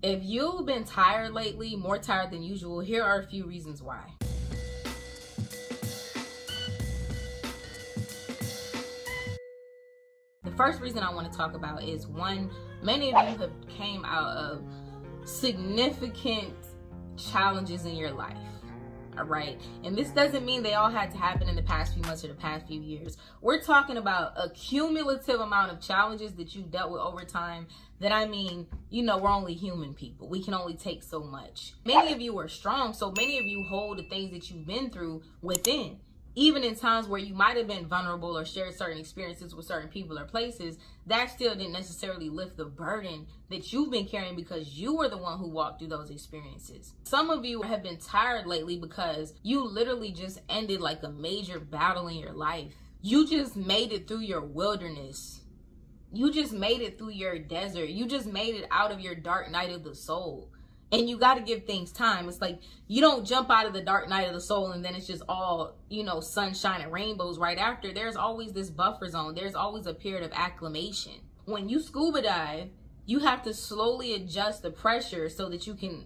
If you've been tired lately, more tired than usual, here are a few reasons why. The first reason I want to talk about is, one, many of you have came out of significant challenges in your life. All right. And this doesn't mean they all had to happen in the past few months or the past few years. We're talking about a cumulative amount of challenges that you've dealt with over time. That, I mean, we're only human people. We can only take so much. Many of you are strong. So many of you hold the things that you've been through within. Even in times where you might have been vulnerable or shared certain experiences with certain people or places, that still didn't necessarily lift the burden that you've been carrying because you were the one who walked through those experiences. Some of you have been tired lately because you literally just ended like a major battle in your life. You just made it through your wilderness. You just made it through your desert. You just made it out of your dark night of the soul. And you got to give things time. It's like you don't jump out of the dark night of the soul and then it's just all, sunshine and rainbows right after. There's always this buffer zone. There's always a period of acclimation. When you scuba dive, you have to slowly adjust the pressure so that you can,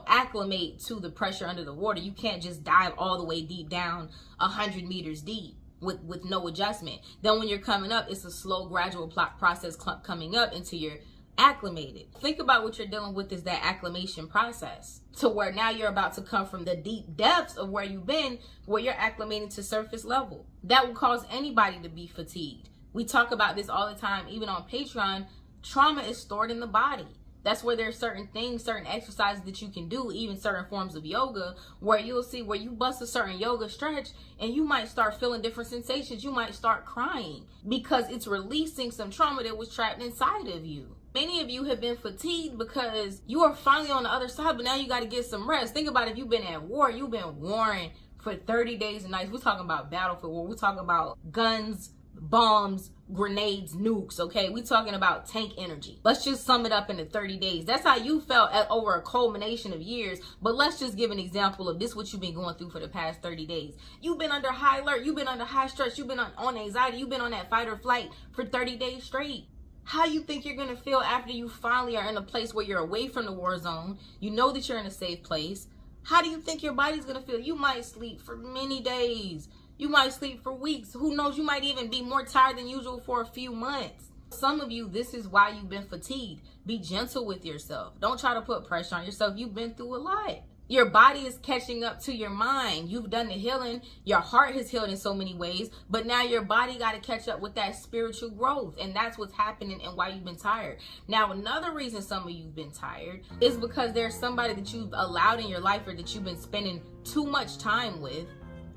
acclimate to the pressure under the water. You can't just dive all the way deep down 100 meters deep with no adjustment. Then when you're coming up, it's a slow, gradual process coming up until you're acclimated. Think about what you're dealing with is that acclimation process to where now you're about to come from the deep depths of where you've been, where you're acclimating to surface level. That will cause anybody to be fatigued. We talk about this all the time, even on Patreon. Trauma is stored in the body. That's where there's certain things, certain exercises that you can do, even certain forms of yoga, where you'll see where you bust a certain yoga stretch and you might start feeling different sensations. You might start crying because it's releasing some trauma that was trapped inside of you. Many of you have been fatigued because you are finally on the other side, but now you got to get some rest. Think about if you've been at war, you've been warring for 30 days and nights. We're talking about battlefield war. We're talking about guns, bombs, grenades, nukes, okay? We're talking about tank energy. Let's just sum it up into 30 days. That's how you felt over a culmination of years. But let's just give an example of this, what you've been going through for the past 30 days. You've been under high alert. You've been under high stress. You've been on anxiety. You've been on that fight or flight for 30 days straight. How you think you're going to feel after you finally are in a place where you're away from the war zone? You know that you're in a safe place. How do you think your body's going to feel? You might sleep for many days. You might sleep for weeks. Who knows? You might even be more tired than usual for a few months. Some of you, this is why you've been fatigued. Be gentle with yourself. Don't try to put pressure on yourself. You've been through a lot. Your body is catching up to your mind. You've done the healing. Your heart has healed in so many ways, but now your body got to catch up with that spiritual growth. And that's what's happening and why you've been tired. Now, another reason some of you've been tired is because there's somebody that you've allowed in your life or that you've been spending too much time with,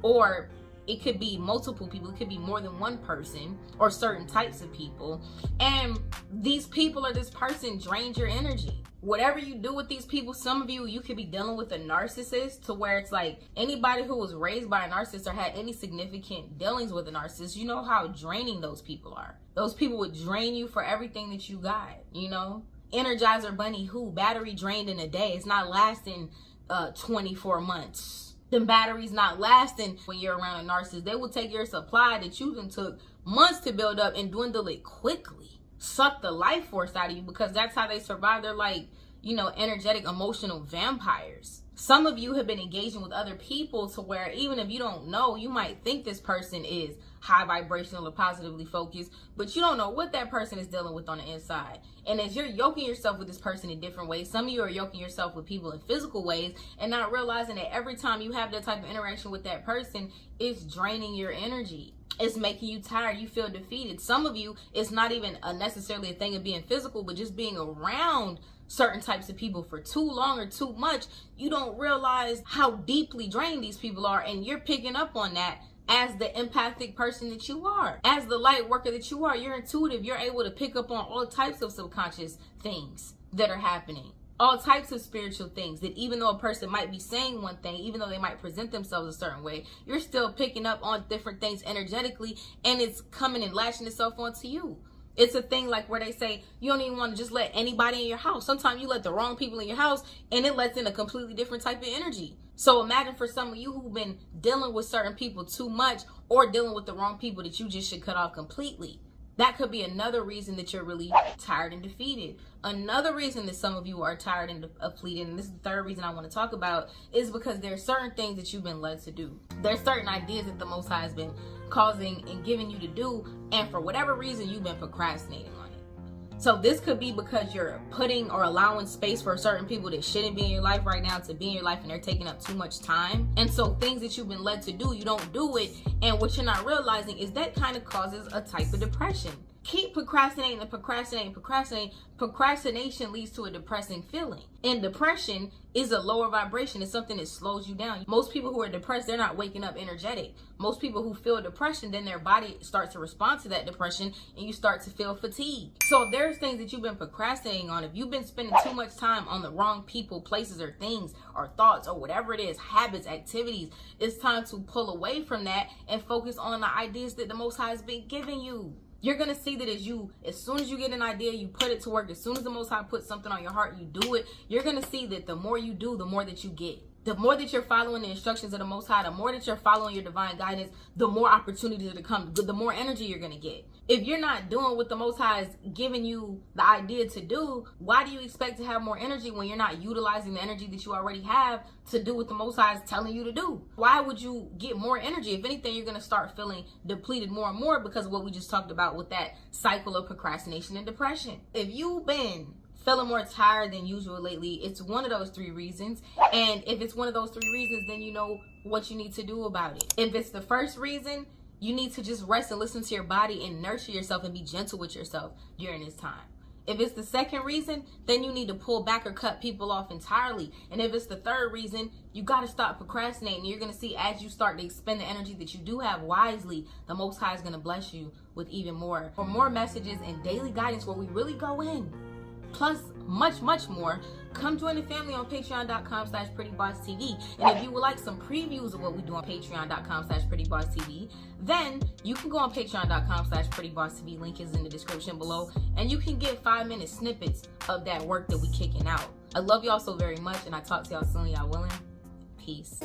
or it could be multiple people. It could be more than one person or certain types of people. And these people or this person drains your energy. Whatever you do with these people, some of you could be dealing with a narcissist to where it's like anybody who was raised by a narcissist or had any significant dealings with a narcissist, you know how draining those people are. Those people would drain you for everything that you got, Energizer Bunny who? Battery drained in a day. It's not lasting 24 months. The battery's not lasting when you're around a narcissist. They will take your supply that you then took months to build up and dwindle it quickly. Suck the life force out of you because that's how they survive. They're like, energetic, emotional vampires. Some of you have been engaging with other people to where even if you don't know, you might think this person is high vibrational or positively focused, but you don't know what that person is dealing with on the inside. And as you're yoking yourself with this person in different ways, some of you are yoking yourself with people in physical ways and not realizing that every time you have that type of interaction with that person, it's draining your energy. It's making you tired. You feel defeated. Some of you, it's not even necessarily a thing of being physical, but just being around certain types of people for too long or too much. You don't realize how deeply drained these people are. And you're picking up on that as the empathic person that you are. As the light worker that you are, you're intuitive. You're able to pick up on all types of subconscious things that are happening. All types of spiritual things that even though a person might be saying one thing, even though they might present themselves a certain way, you're still picking up on different things energetically and it's coming and lashing itself onto you. It's a thing like where they say you don't even want to just let anybody in your house. Sometimes you let the wrong people in your house and it lets in a completely different type of energy. So imagine for some of you who've been dealing with certain people too much or dealing with the wrong people that you just should cut off completely. That could be another reason that you're really tired and defeated. Another reason that some of you are tired and depleted, and this is the third reason I want to talk about, is because there are certain things that you've been led to do. There's certain ideas that the Most High has been causing and giving you to do, and for whatever reason, you've been procrastinating on it. So this could be because you're putting or allowing space for certain people that shouldn't be in your life right now to be in your life, and they're taking up too much time. And so things that you've been led to do, you don't do it. And what you're not realizing is that kind of causes a type of depression. Keep procrastinating and procrastinating. Procrastination leads to a depressing feeling. And depression is a lower vibration. It's something that slows you down. Most people who are depressed, they're not waking up energetic. Most people who feel depression, then their body starts to respond to that depression, and you start to feel fatigue. So if there's things that you've been procrastinating on, if you've been spending too much time on the wrong people, places, or things, or thoughts, or whatever it is, habits, activities, it's time to pull away from that and focus on the ideas that the Most High has been giving you. You're going to see that as soon as you get an idea, you put it to work. As soon as the Most High puts something on your heart, you do it. You're going to see that the more you do, the more that you get. The more that you're following the instructions of the Most High, the more that you're following your divine guidance, the more opportunities to come, the more energy you're going to get. If you're not doing what the Most High is giving you the idea to do, why do you expect to have more energy when you're not utilizing the energy that you already have to do what the Most High is telling you to do? Why would you get more energy? If anything, you're going to start feeling depleted more and more because of what we just talked about with that cycle of procrastination and depression. If you've been feeling more tired than usual lately, it's one of those three reasons. And if it's one of those three reasons, then you know what you need to do about it. If it's the first reason, you need to just rest and listen to your body and nurture yourself and be gentle with yourself during this time. If it's the second reason, then you need to pull back or cut people off entirely. And if it's the third reason, you got to stop procrastinating. You're going to see as you start to expend the energy that you do have wisely, the Most High is going to bless you with even more. For more messages and daily guidance where we really go in, plus much more, come join the family on patreon.com/prettybossTV. And if you would like some previews of what we do on patreon.com/prettybossTV, then you can go on patreon.com/prettybossTV. Link is in the description below, and you can get 5-minute snippets of that work that we kicking out. I love y'all so very much, and I talk to y'all soon, y'all willing. Peace.